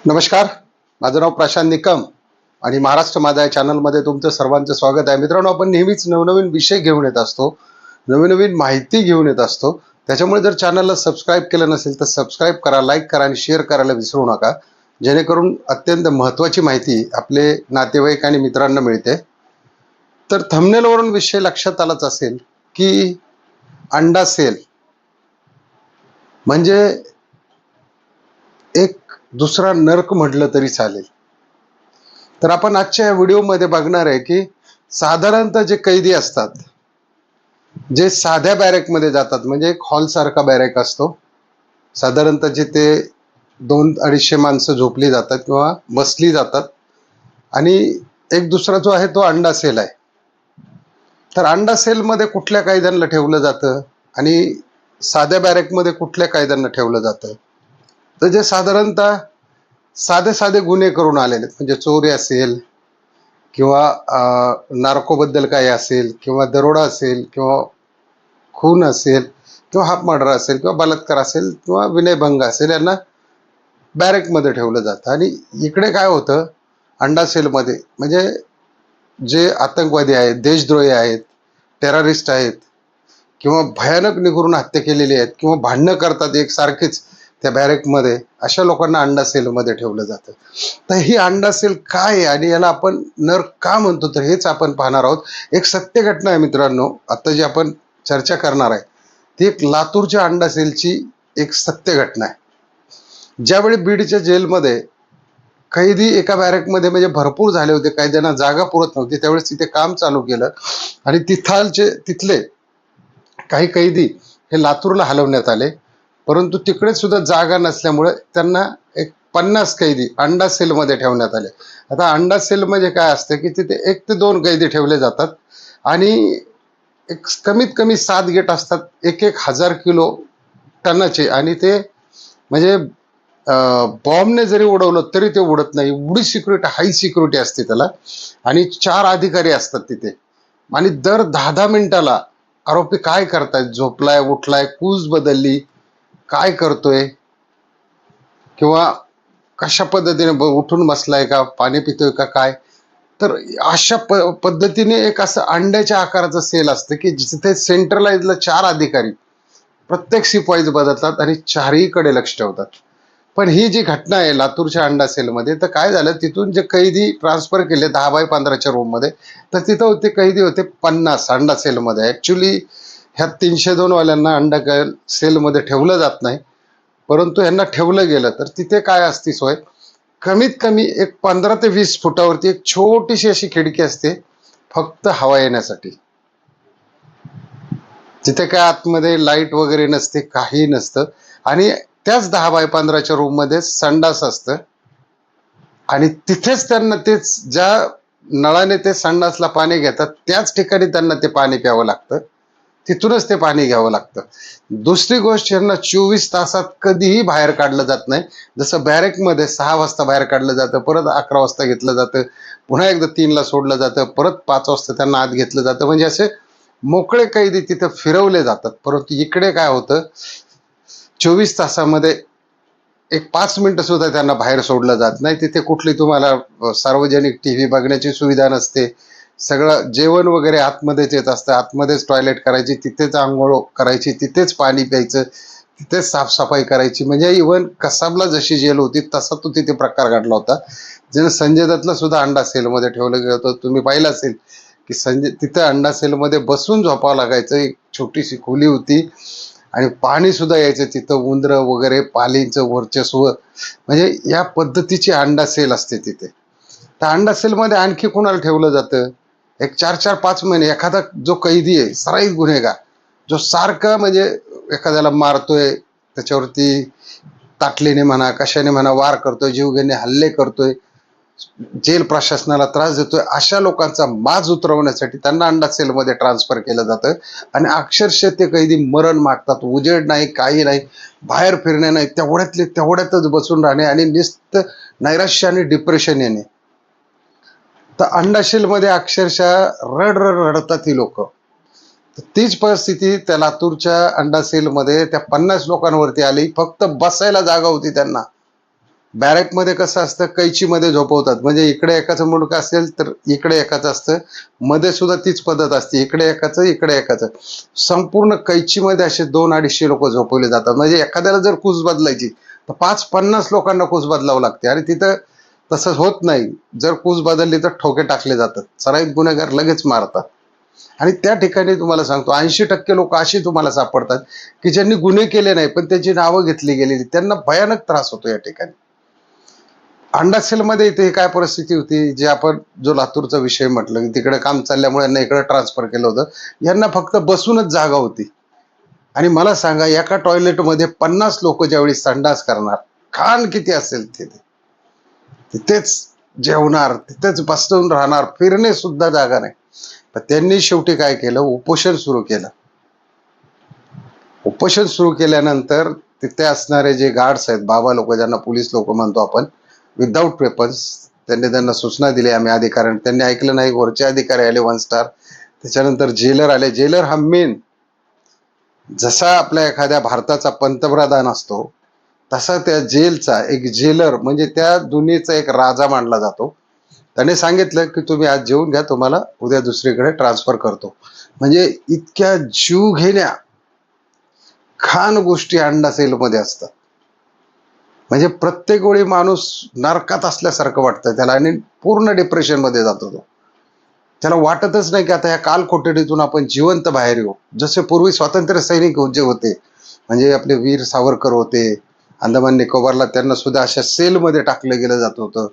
नमस्कार. माझं नाव प्रशांत निकम आणि महाराष्ट्र माझा या चॅनलमध्ये तुमचं सर्वांचं स्वागत आहे. मित्रांनो, आपण नेहमीच नवनवीन विषय घेऊन येत असतो, नवीन नवीन माहिती घेऊन येत असतो. त्याच्यामुळे जर चॅनलला सबस्क्राईब केलं नसेल तर सबस्क्राईब करा, लाईक करा आणि शेअर करायला विसरू नका, जेणेकरून अत्यंत महत्त्वाची माहिती आपले नातेवाईक आणि मित्रांना मिळते. तर थंबनेलवरून विषय लक्षात आलाच असेल की अंडा सेल म्हणजे एक दुसरा नर्क म्हटलं तरी चालेल. तर आपण आजच्या या व्हिडिओमध्ये बघणार आहे की साधारणतः जे कैदी असतात, जे साध्या बॅरेकमध्ये जातात, म्हणजे एक हॉल सारखा बॅरेक असतो, साधारणतः जिथे 200-250 माणसं झोपली जातात किंवा बसली जातात, आणि एक दुसरा जो आहे तो अंडा सेल आहे. तर अंडा सेलमध्ये कुठल्या कैद्यांना ठेवलं जातं आणि साध्या बॅरेकमध्ये कुठल्या कैद्यांना ठेवलं जातं? तर जे साधारणतः साधे साधे गुन्हे करून आलेले, म्हणजे चोरी असेल किंवा नार्कोबद्दल काही असेल किंवा दरोडा असेल किंवा खून असेल किंवा हाफ मर्डर असेल किंवा बलात्कार असेल किंवा विनयभंग असेल, यांना बॅरेकमध्ये ठेवलं जातं. आणि इकडे काय होतं, अंडा सेलमध्ये म्हणजे जे आतंकवादी आहेत, देशद्रोही आहेत, टेररिस्ट आहेत किंवा भयानक निगरून हत्या केलेली आहेत किंवा भांडणं करतात एक सारखीच त्या बॅरेकमध्ये, अशा लोकांना अंडा सेलमध्ये ठेवलं जातं. तर ही अंडा सेल काय आहे आणि याला आपण नर्क का म्हणतो, तर हेच आपण पाहणार आहोत. एक सत्य घटना आहे मित्रांनो, आता जी आपण चर्चा करणार आहे ती एक लातूरच्या अंडा सेलची एक सत्य घटना आहे. ज्यावेळी बीडच्या जेलमध्ये कैदी एका बॅरेकमध्ये म्हणजे भरपूर झाले होते, कैद्यांना जागा पुरत नव्हती, त्यावेळेस तिथे काम चालू केलं आणि तिथले काही कैदी हे लातूरला हलवण्यात आले. परंतु तिकडे सुद्धा जागा नसल्यामुळे त्यांना एक 50 कैदी अंडा सेलमध्ये ठेवण्यात आले. आता अंडा सेल म्हणजे काय असतं की तिथे 1 ते 2 कैदी ठेवले जातात आणि एक कमीत कमी 7 गेट असतात, 1,000 किलो टनाचे, आणि ते म्हणजे बॉम्बने जरी उडवलं तरी ते उडत नाही, एवढी सिक्युरिटी, हाय सिक्युरिटी असते त्याला. आणि 4 अधिकारी असतात तिथे, आणि दर 10-10 मिनिटाला आरोपी काय करतायत, झोपलाय, उठलाय, कूस बदलली, काय करतोय किंवा कशा पद्धतीने उठून बसलाय का, पाणी पितोय का काय, तर अशा पद्धतीने एक असं अंड्याच्या आकाराचं सेल असतं की जिथे सेंट्रलाइजला 4 अधिकारी प्रत्येक शिप वाईज बदलतात आणि चारहीकडे लक्ष ठेवतात. पण ही जी घटना आहे लातूरच्या अंडा सेलमध्ये, तर काय झालं, तिथून जे कैदी ट्रान्सफर केले 10x15च्या रूममध्ये, तर तिथं होते कैदी होते 50 अंडा सेलमध्ये. ॲक्च्युली ह्या 302 वाल्यांना अंडा सेलमध्ये ठेवलं जात नाही, परंतु यांना ठेवलं गेलं. तर तिथे काय असती सोय, कमीत कमी एक 15 ते 20 फुटावरती एक छोटीशी अशी खिडकी असते, फक्त हवा येण्यासाठी. तिथे काय आतमध्ये लाईट वगैरे नसते, काही नसतं. आणि त्याच 10x15च्या रूममध्ये संडास असतं आणि तिथेच त्यांना तेच ज्या नळाने ते संडासला पाणी घेतात त्याच ठिकाणी त्यांना ते पाणी प्यावं लागतं, तिथूनच ते पाणी घ्यावं लागतं. दुसरी गोष्ट, यांना 24 तासात कधीही बाहेर काढलं जात नाही. जसं बॅरेकमध्ये 6 वाजता बाहेर काढलं जातं, परत 11 वाजता घेतलं जातं, पुन्हा एकदा 3ला सोडलं जातं, परत 5 वाजता त्यांना आत घेतलं जातं, म्हणजे असे मोकळे कैदी तिथं फिरवले जातात. परंतु इकडे काय होतं, 24 तासामध्ये एक 5 मिनिटं सुद्धा त्यांना बाहेर सोडलं जात नाही. तिथे कुठली तुम्हाला सार्वजनिक टीव्ही बघण्याची सुविधा नसते. सगळं जेवण वगैरे आतमध्येच येत असतं, आतमध्येच टॉयलेट करायची, तिथेच आंघोळ करायची, तिथेच पाणी प्यायचं, तिथेच साफसफाई करायची. म्हणजे इव्हन कसाबला जशी जेल होती तसा तो तिथे प्रकार घडला होता. ज्यानं संजय दत्तला सुद्धा अंडा सेलमध्ये ठेवलं गेलं होतं. तुम्ही पाहिलं असेल की तिथं अंडा सेलमध्ये बसून झोपावं लागायचं. एक छोटीशी खोली होती आणि पाणी सुद्धा यायचं तिथं, उंदरं वगैरे, पालींचं वर्चस्व, म्हणजे या पद्धतीची अंडा सेल असते तिथे. तर अंडा सेलमध्ये आणखी कोणाला ठेवलं जातं, एक 4-4, 5 महिने एखादा जो कैदी आहे, सराईत गुन्हेगार, जो सारखा म्हणजे एखाद्याला मारतोय, त्याच्यावरती ताटलीने म्हणा, कशाने म्हणा वार करतोय, जीवघेणे हल्ले करतोय, जेल प्रशासनाला त्रास देतोय, अशा लोकांचा माज उतरवण्यासाठी त्यांना अंडा सेलमध्ये ट्रान्सफर केलं जातं. आणि अक्षरशः ते कैदी मरण मागतात, उजेड नाही, काही नाही, बाहेर फिरणे नाही, तेवढ्यातले तेवढ्यातच बसून राहणे आणि नुसतं नैराश्य आणि डिप्रेशन येणे. तर अंडा सेलमध्ये अक्षरशः रडतात ही लोक. तीच परिस्थिती त्या लातूरच्या अंडा सेलमध्ये त्या 50 लोकांवरती आली. फक्त बसायला जागा होती त्यांना, बॅरेकमध्ये कसं असतं, कैचीमध्ये झोपवतात. म्हणजे इकडे एकाचं मुंडकं असेल तर इकडे एकाचं असतं, मध्ये सुद्धा तीच पद्धत असते, इकडे एकाचं इकडे एकाचं. संपूर्ण कैचीमध्ये असे 200-250 लोक झोपवले जातात. म्हणजे एखाद्याला जर कूस बदलायची तर 5-50 लोकांना कूस बदलावं लागते. आणि तिथं तसं होत नाही. जर कूस बदलली तर ठोके टाकले जातात, सराईत गुन्हेगार लगेच मारतात. आणि त्या ठिकाणी तुम्हाला सांगतो 80% लोक अशी तुम्हाला सापडतात की ज्यांनी गुन्हे केले नाही पण त्यांची नावं घेतली गेलेली, त्यांना भयानक त्रास होतो या ठिकाणी. अंडासेलमध्ये इथे काय परिस्थिती होती, जे आपण जो लातूरचा विषय म्हटलं की तिकडे काम चालल्यामुळे यांना इकडे ट्रान्सफर केलं होतं. यांना फक्त बसूनच जागा होती. आणि मला सांगा, एका टॉयलेटमध्ये 50 लोक ज्यावेळी संडास करणार, घाण किती असेल तिथे. तिथेच जेवणार, तिथेच बसून राहणार, फिरणे सुद्धा जागा नाही. तर त्यांनी शेवटी काय केलं, उपोषण सुरू केलं. उपोषण सुरू केल्यानंतर तिथे असणारे जे गार्ड्स आहेत, बाबा लोक ज्यांना पोलीस लोक म्हणतो आपण, विदाऊट वेपन्स, त्यांना सूचना दिली आम्ही अधिकाऱ्यांनी, त्यांनी ऐकलं नाही. वरचे अधिकारी आले 1 स्टार, त्याच्यानंतर जेलर आले. जेलर हा मेन, जसा आपल्या एखाद्या भारताचा पंतप्रधान असतो तसा त्या जेलचा एक जेलर म्हणजे त्या दुनियेचा एक राजा मानला जातो. त्याने सांगितलं की तुम्ही आज जेवून घ्या, तुम्हाला उद्या दुसरीकडे ट्रान्सफर करतो. म्हणजे इतक्या जीव घेण्या खान गोष्टी अंडा सेलमध्ये असतात. म्हणजे प्रत्येक वेळी माणूस नरकात असल्यासारखं वाटतं त्याला आणि पूर्ण डिप्रेशन मध्ये जातो तो. त्याला वाटतच नाही की आता या कालकोठडीतून आपण जिवंत बाहेर येऊ. जसे पूर्वी स्वातंत्र्य सैनिक जे होते, म्हणजे आपले वीर सावरकर होते, अंदमान निकोबारला त्यांना सुद्धा अशा सेलमध्ये टाकलं गेलं जात होतं.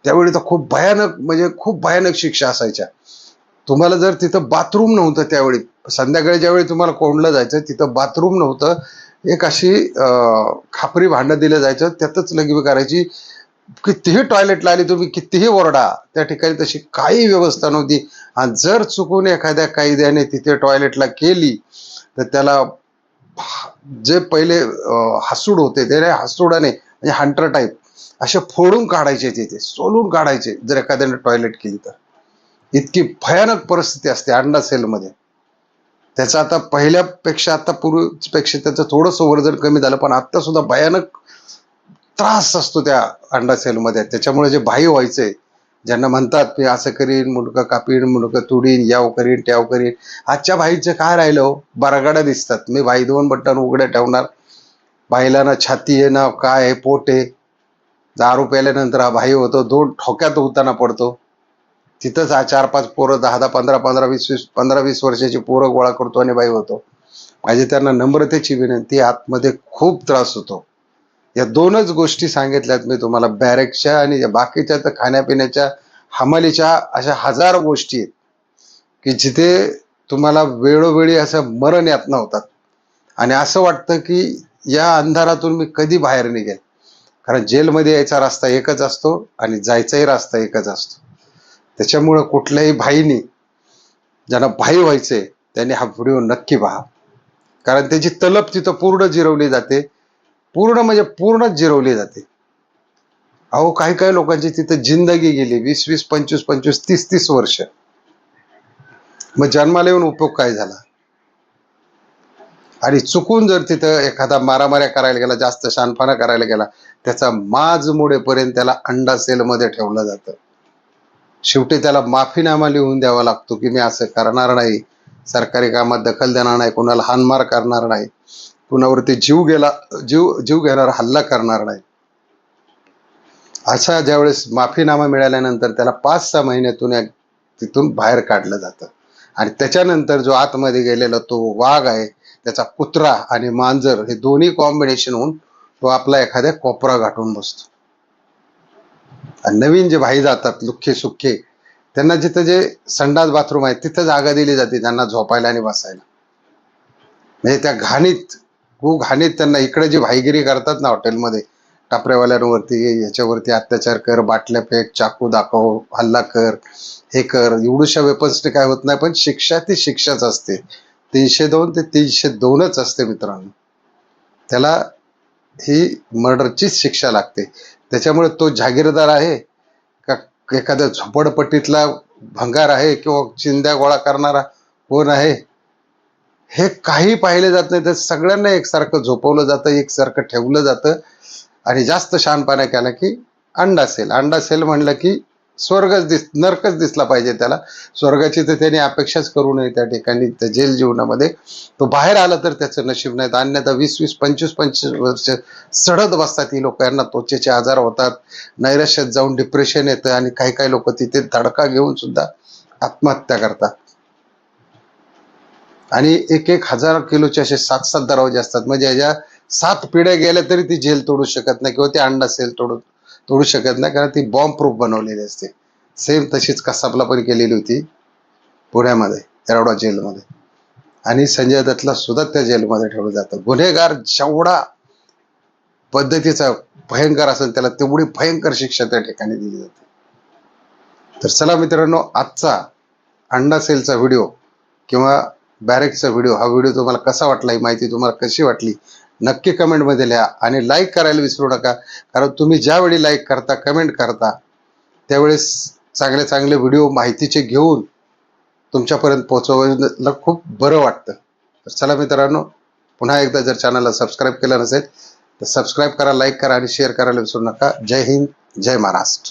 त्यावेळी तर खूप भयानक, म्हणजे खूप भयानक शिक्षा असायच्या. तुम्हाला जर तिथं बाथरूम नव्हतं त्यावेळी, संध्याकाळी ज्यावेळी तुम्हाला कोंडलं जायचं तिथं बाथरूम नव्हतं, एक अशी खापरी भांडं दिलं जायचं, त्यातच लघवी करायची. कितीही टॉयलेटला आली तुम्ही, कितीही ओरडा, त्या ठिकाणी तशी काही व्यवस्था नव्हती. आणि जर चुकून एखाद्या कैद्याने तिथे टॉयलेटला केली तर त्याला जे पहिले हसूड होते ते हसूडाने, म्हणजे हंटर टाईप, असे फोडून काढायचे, तिथे सोलून काढायचे जर एखाद्याने टॉयलेट केली तर. इतकी भयानक परिस्थिती असते अंडा सेलमध्ये. त्याचं आता पहिल्यापेक्षा, आता पूर्वीपेक्षा त्याचं थोडंसं वजन कमी झालं, पण आता सुद्धा भयानक त्रास असतो त्या अंडा सेलमध्ये. त्याच्यामुळे जे भाई व्हायचे, ज्यांना म्हणतात मी असं करीन, मुंडकं कापीन, मुंडकं तुडीन, याव करीन ट्याव करीन, आजच्या भाईचं काय राहिलं, बरागाड्या दिसतात. मी भाई 2 बटन उघडे ठेवणार, भाईला ना छाती आहे ना काय आहे, पोट आहे. दारू प्यायल्यानंतर हा भाई होतो, 2 ठोक्यात होताना पडतो. तिथंच 4-5 पोरं, 10-10, 15-15, 20-20, 15-20 वर्षाची पोरं गोळा करतो आणि बाई होतो. माझी त्यांना नम्रतेची विनंती, आतमध्ये खूप त्रास होतो. या 2च गोष्टी सांगितल्यात मी तुम्हाला, बॅरेकच्या आणि बाकीच्या तर खाण्यापिण्याच्या, हमालीच्या, अशा हजार गोष्टी आहेत की जिथे तुम्हाला वेळोवेळी असं मरण यातना होतात. आणि असं वाटतं की या अंधारातून मी कधी बाहेर निघेल. कारण जेलमध्ये यायचा रस्ता एकच असतो आणि जायचाही रस्ता एकच असतो. त्याच्यामुळं कुठल्याही भाईनी, ज्यांना भाई व्हायचे त्यांनी हा व्हिडिओ नक्की पहा. कारण त्याची तलप तिथं पूर्ण जिरवली जाते, पूर्ण म्हणजे पूर्णच जिरवली जाते. अहो काही काही लोकांची तिथं जिंदगी गेली, 20-20, 25-25, 30-30 वर्ष. मग जन्माला येऊन उपयोग काय झाला. आणि चुकून जर तिथं एखादा मारामाऱ्या करायला गेला, जास्त शानपणा करायला गेला, त्याचा माज मोडेपर्यंत त्याला अंडा सेलमध्ये ठेवलं जातं. शेवटी त्याला माफीनामा लिहून द्यावा लागतो की मी असं करणार नाही, सरकारी कामात दखल देणार नाही, कोणाला हानमार करणार नाही, कुणावरती जीव घेणार हल्ला करणार नाही. अशा ज्यावेळेस माफीनामा मिळाल्यानंतर त्याला 5-6 महिन्यातून तिथून बाहेर काढलं जातं. आणि त्याच्यानंतर जो आतमध्ये गेलेला तो वाघ आहे, त्याचा कुत्रा आणि मांजर, हे दोन्ही कॉम्बिनेशन होऊन तो आपला एखाद्या कोपरा गाठून बसतो. आणि नवीन जे भाई जातात लुख्खे सुख्खे, त्यांना जिथं जे संडास बाथरूम आहे तिथं जागा दिली जाते त्यांना झोपायला आणि बसायला. म्हणजे त्या घाणीत, घाणीत त्यांना, इकडे जी भाईगिरी करतात ना हॉटेलमध्ये, टापरेवाल्यांवरती, याच्यावरती अत्याचार कर, बाटल्या फेक, चाकू दाखव, हल्ला कर, हे कर, एवढूशा वेपन्सने काय होत नाही. पण शिक्षा ती शिक्षाच असते, 302 ते 302च असते मित्रांनो. त्याला ही मर्डरचीच शिक्षा लागते. त्याच्यामुळे तो जहागीरदार आहे का एखाद्या झोपडपट्टीतला भंगार आहे किंवा चिंध्या गोळा करणारा कोण आहे, हे काही पाहिले जात नाही. तर सगळ्यांना एकसारखं झोपवलं जातं, एकसारखं ठेवलं जातं. आणि जास्त शहाणपणा केला की अंडा सेल. अंडा सेल म्हणलं की स्वर्गच नरकच दिसला पाहिजे त्याला. स्वर्गाची तर त्याने अपेक्षाच करू नये त्या ठिकाणी, त्या जेल जीवनामध्ये तो बाहेर आला तर त्याचं नशीब नाही. अन्यथा 20-20, 25-25 वर्ष सडत बसतात ही लोक. यांना त्वचेचे आजार होतात, नैराश्यात जाऊन डिप्रेशन येतं आणि काही काही लोक तिथे धडका घेऊन सुद्धा आत्महत्या करतात. आणि 1-1 हजार किलोचे असे 7-7 दरवाजे असतात. म्हणजे याच्या 7 पिढ्या गेल्या तरी ती जेल तोडू शकत नाही किंवा ती अंडा सेल तोडू शकत नाही, कारण ती बॉम्ब प्रूफ बनवलेली असते. सेम तशीच कसाबला पण केलेली होती पुण्यामध्ये, येरवडा जेलमध्ये. आणि संजय दत्तला सुद्धा त्या जेलमध्ये ठेवलं जातं. गुन्हेगार जेवढा पद्धतीचा भयंकर असेल त्याला तेवढी भयंकर शिक्षा त्या ठिकाणी दिली जाते. तर चला मित्रांनो, आजचा अंडा सेलचा व्हिडिओ किंवा बॅरेकचा व्हिडिओ, हा व्हिडिओ तुम्हाला कसा वाटला, ही माहिती तुम्हाला कशी वाटली नक्की कमेंटमध्ये लिहा. आणि लाईक करायला विसरू नका, कारण तुम्ही ज्यावेळी लाईक करता, कमेंट करता, त्यावेळेस चांगले चांगले व्हिडिओ माहितीचे घेऊन तुमच्यापर्यंत पोहोचवायला खूप बरं वाटतं. तर चला मित्रांनो, पुन्हा एकदा जर चॅनलला सबस्क्राईब केलं नसेल तर सबस्क्राईब करा, लाईक करा आणि शेअर करायला विसरू नका. जय हिंद, जय महाराष्ट्र.